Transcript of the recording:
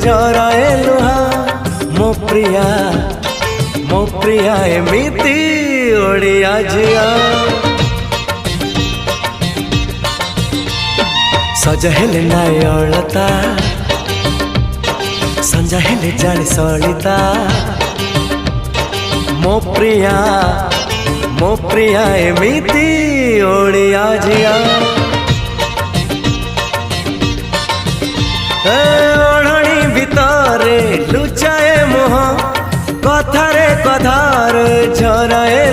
झराए लुहा मो प्रिया एमिति ओडिया झिया सज हेले नाय अलता संजा हेले जानी सलिता मो प्रिया एमिति ओडिया झिया ओढ़णी भितरे लुचाए मुह कथारे कथारे झराए